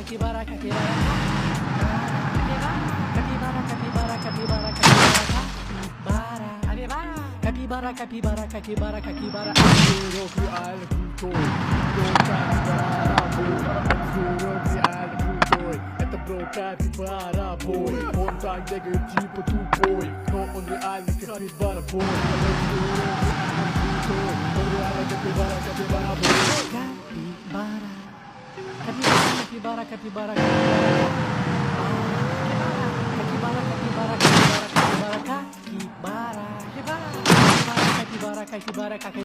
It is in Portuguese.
capibara, capibara, capibara, capibara, capibara, capibara, capibara, capibara, capibara. Capibara boy, vontade de tipo tu boy, no onde ali capibara boy, capibara, capibara boy, capibara, capibara, capibara, capibara, capibara, capibara, capibara, capibara, capibara, capibara, capibara, capibara, capibara, capibara.